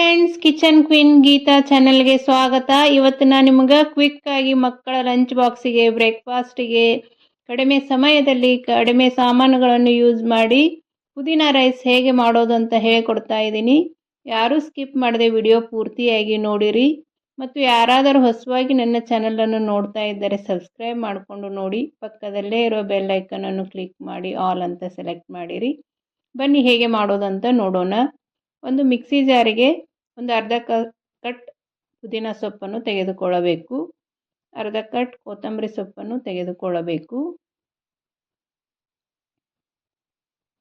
Friends, kitchen queen Geetha ಚಾನೆಲ್ಗೆ ಸ್ವಾಗತ. ಇವತ್ತು ನಾನು ನಿಮಗೆ ಕ್ವಿಕ್ ಆಗಿ ಮಕ್ಕಳ ಲಂಚ್ ಬಾಕ್ಸಿಗೆ, ಬ್ರೇಕ್ಫಾಸ್ಟಿಗೆ ಕಡಿಮೆ ಸಮಯದಲ್ಲಿ ಕಡಿಮೆ ಸಾಮಾನುಗಳನ್ನು ಯೂಸ್ ಮಾಡಿ ಪುದೀನ ರೈಸ್ ಹೇಗೆ ಮಾಡೋದು ಅಂತ ಹೇಳಿಕೊಡ್ತಾ ಇದ್ದೀನಿ. ಯಾರೂ ಸ್ಕಿಪ್ ಮಾಡದೆ ವಿಡಿಯೋ ಪೂರ್ತಿಯಾಗಿ ನೋಡಿರಿ. ಮತ್ತು ಯಾರಾದರೂ ಹೊಸವಾಗಿ ನನ್ನ ಚಾನಲನ್ನು ನೋಡ್ತಾ ಇದ್ದರೆ ಸಬ್ಸ್ಕ್ರೈಬ್ ಮಾಡಿಕೊಂಡು ನೋಡಿ. ಪಕ್ಕದಲ್ಲೇ ಇರೋ ಬೆಲ್ ಐಕನನ್ನು ಕ್ಲಿಕ್ ಮಾಡಿ ಆಲ್ ಅಂತ ಸೆಲೆಕ್ಟ್ ಮಾಡಿರಿ. ಬನ್ನಿ ಹೇಗೆ ಮಾಡೋದಂತ ನೋಡೋಣ. ಒಂದು ಮಿಕ್ಸಿ ಜಾರಿಗೆ ಒಂದು ಅರ್ಧ ಕಟ್ ಪುದೀನ ಸೊಪ್ಪನ್ನು ತೆಗೆದುಕೊಳ್ಳಬೇಕು. ಅರ್ಧ ಕಟ್ ಕೊತ್ತಂಬರಿ ಸೊಪ್ಪನ್ನು ತೆಗೆದುಕೊಳ್ಳಬೇಕು.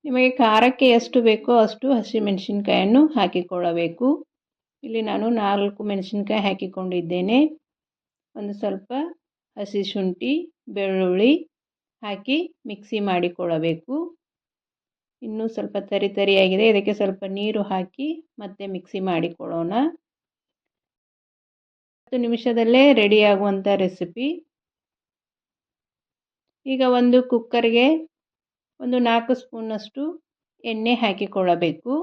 ನಿಮಗೆ ಖಾರಕ್ಕೆ ಎಷ್ಟು ಬೇಕೋ ಅಷ್ಟು ಹಸಿಮೆಣಸಿನಕಾಯನ್ನು ಹಾಕಿಕೊಳ್ಳಬೇಕು. ಇಲ್ಲಿ ನಾನು 4 ಮೆಣಸಿನಕಾಯಿ ಹಾಕಿಕೊಂಡಿದ್ದೇನೆ. ಒಂದು ಸ್ವಲ್ಪ ಹಸಿ ಶುಂಠಿ, ಬೆಳ್ಳುಳ್ಳಿ ಹಾಕಿ ಮಿಕ್ಸಿ ಮಾಡಿಕೊಳ್ಳಬೇಕು. ಇನ್ನೂ ಸ್ವಲ್ಪ ತರಿಯಾಗಿದೆ. ಇದಕ್ಕೆ ಸ್ವಲ್ಪ ನೀರು ಹಾಕಿ ಮತ್ತೆ ಮಿಕ್ಸಿ ಮಾಡಿಕೊಳ್ಳೋಣ. 10 ನಿಮಿಷದಲ್ಲೇ ರೆಡಿಯಾಗುವಂಥ ರೆಸಿಪಿ. ಈಗ ಒಂದು ಕುಕ್ಕರ್ಗೆ ಒಂದು 4 ಸ್ಪೂನ್ನಷ್ಟು ಎಣ್ಣೆ ಹಾಕಿಕೊಳ್ಳಬೇಕು.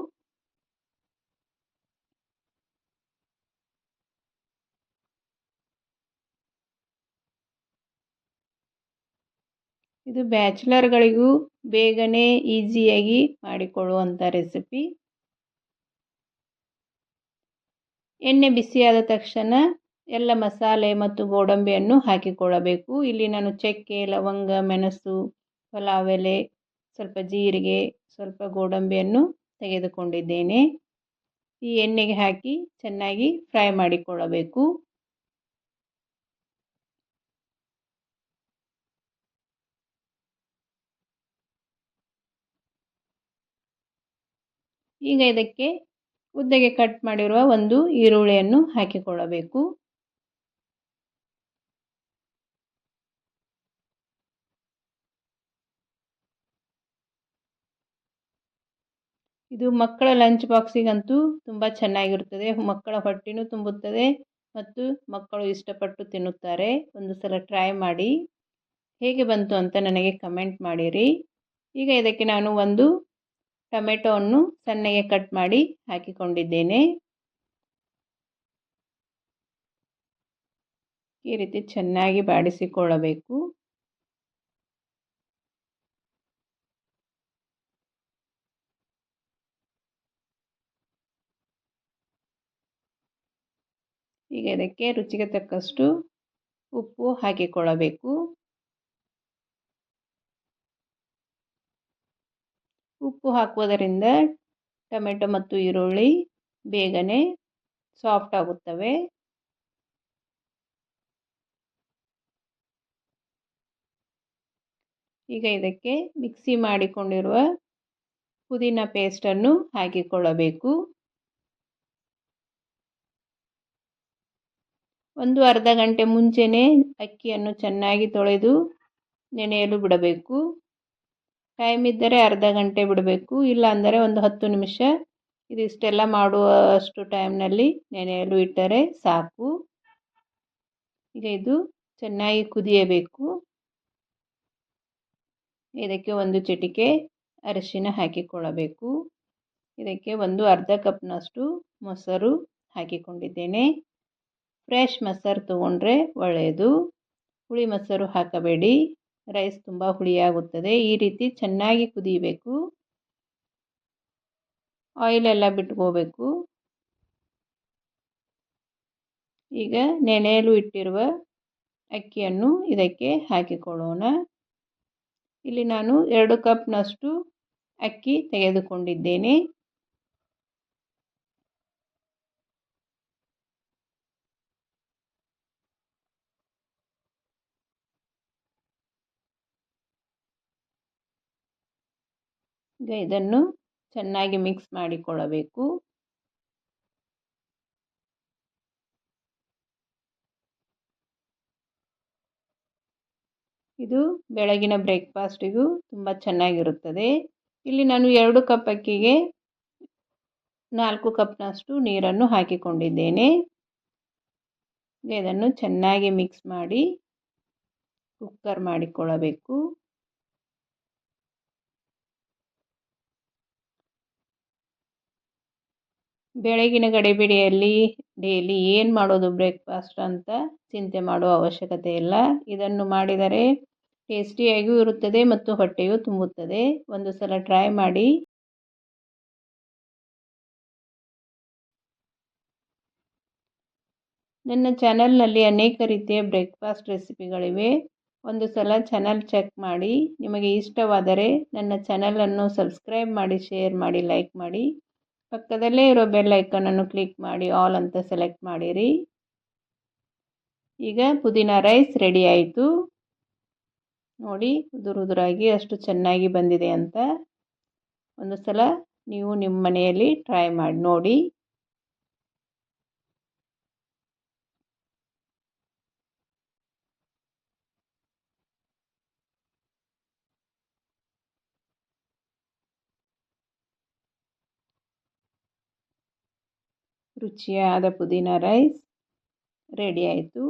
ಇದು ಬ್ಯಾಚುಲರ್ಗಳಿಗೂ ಬೇಗನೆ ಈಸಿಯಾಗಿ ಮಾಡಿಕೊಳ್ಳುವಂಥ ರೆಸಿಪಿ. ಎಣ್ಣೆ ಬಿಸಿಯಾದ ತಕ್ಷಣ ಎಲ್ಲ ಮಸಾಲೆ ಮತ್ತು ಗೋಡಂಬಿಯನ್ನು ಹಾಕಿಕೊಳ್ಳಬೇಕು. ಇಲ್ಲಿ ನಾನು ಚಕ್ಕೆ, ಲವಂಗ, ಮೆಣಸು, ಪಲಾವ್ ಎಲೆ, ಸ್ವಲ್ಪ ಜೀರಿಗೆ, ಸ್ವಲ್ಪ ಗೋಡಂಬಿಯನ್ನು ತೆಗೆದುಕೊಂಡಿದ್ದೇನೆ. ಈ ಎಣ್ಣೆಗೆ ಹಾಕಿ ಚೆನ್ನಾಗಿ ಫ್ರೈ ಮಾಡಿಕೊಳ್ಳಬೇಕು. ಈಗ ಇದಕ್ಕೆ ಉದ್ದಗೆ ಕಟ್ ಮಾಡಿರುವ ಒಂದು ಈರುಳ್ಳಿಯನ್ನು ಹಾಕಿಕೊಳ್ಳಬೇಕು. ಇದು ಮಕ್ಕಳ ಲಂಚ್ ಬಾಕ್ಸಿಗಂತೂ ತುಂಬ ಚೆನ್ನಾಗಿರುತ್ತದೆ. ಮಕ್ಕಳ ಹೊಟ್ಟೆನೂ ತುಂಬುತ್ತದೆ ಮತ್ತು ಮಕ್ಕಳು ಇಷ್ಟಪಟ್ಟು ತಿನ್ನುತ್ತಾರೆ. ಒಂದು ಸಲ ಟ್ರೈ ಮಾಡಿ ಹೇಗೆ ಬಂತು ಅಂತ ನನಗೆ ಕಮೆಂಟ್ ಮಾಡಿರಿ. ಈಗ ಇದಕ್ಕೆ ನಾನು ಒಂದು ಟೊಮೆಟೊವನ್ನು ಸಣ್ಣಗೆ ಕಟ್ ಮಾಡಿ ಹಾಕಿಕೊಂಡಿದ್ದೇನೆ. ಈ ರೀತಿ ಚೆನ್ನಾಗಿ ಬಾಡಿಸಿಕೊಳ್ಳಬೇಕು. ಈಗ ಇದಕ್ಕೆ ರುಚಿಗೆ ತಕ್ಕಷ್ಟು ಉಪ್ಪು ಹಾಕಿಕೊಳ್ಳಬೇಕು. ಉಪ್ಪು ಹಾಕುವುದರಿಂದ ಟೊಮೆಟೊ ಮತ್ತು ಈರುಳ್ಳಿ ಬೇಗನೆ ಸಾಫ್ಟ್ ಆಗುತ್ತವೆ. ಈಗ ಇದಕ್ಕೆ ಮಿಕ್ಸಿ ಮಾಡಿಕೊಂಡಿರುವ ಪುದೀನ ಪೇಸ್ಟನ್ನು ಹಾಕಿಕೊಳ್ಳಬೇಕು. ಒಂದು ಅರ್ಧ ಗಂಟೆ ಮುಂಚೆನೇ ಅಕ್ಕಿಯನ್ನು ಚೆನ್ನಾಗಿ ತೊಳೆದು ನೆನೆಯಲು ಬಿಡಬೇಕು. ಟೈಮ್ ಇದ್ದರೆ ಅರ್ಧ ಗಂಟೆ ಬಿಡಬೇಕು, ಇಲ್ಲ ಅಂದರೆ ಒಂದು 10 ನಿಮಿಷ ಇದಿಷ್ಟೆಲ್ಲ ಮಾಡುವಷ್ಟು ಟೈಮ್ನಲ್ಲಿ ನೆನೆಯಲು ಇಟ್ಟರೆ ಸಾಕು. ಈಗ ಇದು ಚೆನ್ನಾಗಿ ಕುದಿಯಬೇಕು. ಇದಕ್ಕೆ ಒಂದು ಚಿಟಿಕೆ ಅರಿಶಿನ ಹಾಕಿಕೊಳ್ಳಬೇಕು. ಇದಕ್ಕೆ ಒಂದು ಅರ್ಧ ಕಪ್ನಷ್ಟು ಮೊಸರು ಹಾಕಿಕೊಂಡಿದ್ದೇನೆ. ಫ್ರೆಶ್ ಮೊಸರು ತಗೊಂಡ್ರೆ ಒಳ್ಳೆಯದು. ಹುಳಿ ಮೊಸರು ಹಾಕಬೇಡಿ, ರೈಸ್ ತುಂಬ ಹುಳಿಯಾಗುತ್ತದೆ. ಈ ರೀತಿ ಚೆನ್ನಾಗಿ ಕುದಿಯಬೇಕು. ಆಯಿಲೆಲ್ಲ ಬಿಟ್ಕೋಬೇಕು. ಈಗ ನೆನೆಯಲು ಇಟ್ಟಿರುವ ಅಕ್ಕಿಯನ್ನು ಇದಕ್ಕೆ ಹಾಕಿಕೊಳ್ಳೋಣ. ಇಲ್ಲಿ ನಾನು 2 ಕಪ್ನಷ್ಟು ಅಕ್ಕಿ ತೆಗೆದುಕೊಂಡಿದ್ದೇನೆ. ಈಗ ಇದನ್ನು ಚೆನ್ನಾಗಿ ಮಿಕ್ಸ್ ಮಾಡಿಕೊಳ್ಳಬೇಕು. ಇದು ಬೆಳಗಿನ ಬ್ರೇಕ್ಫಾಸ್ಟಿಗೂ ತುಂಬ ಚೆನ್ನಾಗಿರುತ್ತದೆ. ಇಲ್ಲಿ ನಾನು 2 ಕಪ್ ಅಕ್ಕಿಗೆ 4 ಕಪ್ನಷ್ಟು ನೀರನ್ನು ಹಾಕಿಕೊಂಡಿದ್ದೇನೆ. ಇದನ್ನು ಚೆನ್ನಾಗಿ ಮಿಕ್ಸ್ ಮಾಡಿ ಕುಕ್ಕರ್ ಮಾಡಿಕೊಳ್ಳಬೇಕು. ಬೆಳಗಿನ ಗಡಿಬಿಡಿಯಲ್ಲಿ ಡೈಲಿ ಏನು ಮಾಡೋದು ಬ್ರೇಕ್ಫಾಸ್ಟ್ ಅಂತ ಚಿಂತೆ ಮಾಡುವ ಅವಶ್ಯಕತೆ ಇಲ್ಲ. ಇದನ್ನು ಮಾಡಿದರೆ ಟೇಸ್ಟಿಯಾಗಿಯೂ ಇರುತ್ತದೆ ಮತ್ತು ಹೊಟ್ಟೆಯೂ ತುಂಬುತ್ತದೆ. ಒಂದು ಸಲ ಟ್ರೈ ಮಾಡಿ. ನನ್ನ ಚಾನಲ್ನಲ್ಲಿ ಅನೇಕ ರೀತಿಯ ಬ್ರೇಕ್ಫಾಸ್ಟ್ ರೆಸಿಪಿಗಳಿವೆ. ಒಂದು ಸಲ ಚಾನಲ್ ಚೆಕ್ ಮಾಡಿ. ನಿಮಗೆ ಇಷ್ಟವಾದರೆ ನನ್ನ ಚಾನಲನ್ನು ಸಬ್ಸ್ಕ್ರೈಬ್ ಮಾಡಿ, ಶೇರ್ ಮಾಡಿ, ಲೈಕ್ ಮಾಡಿ. ಪಕ್ಕದಲ್ಲೇ ಇರೋ ಬೆಲ್ ಐಕಾನನ್ನು ಕ್ಲಿಕ್ ಮಾಡಿ ಆಲ್ ಅಂತ ಸೆಲೆಕ್ಟ್ ಮಾಡಿರಿ. ಈಗ ಪುದೀನ ರೈಸ್ ರೆಡಿ ಆಯಿತು. ನೋಡಿ ಉದುರಾಗಿ ಅಷ್ಟು ಚೆನ್ನಾಗಿ ಬಂದಿದೆ ಅಂತ. ಒಂದು ಸಲ ನೀವು ನಿಮ್ಮ ಮನೆಯಲ್ಲಿ ಟ್ರೈ ಮಾಡಿ ನೋಡಿ. ರುಚಿಯಾದ ಪುದೀನ ರೈಸ್ ರೆಡಿ ಆಯಿತು.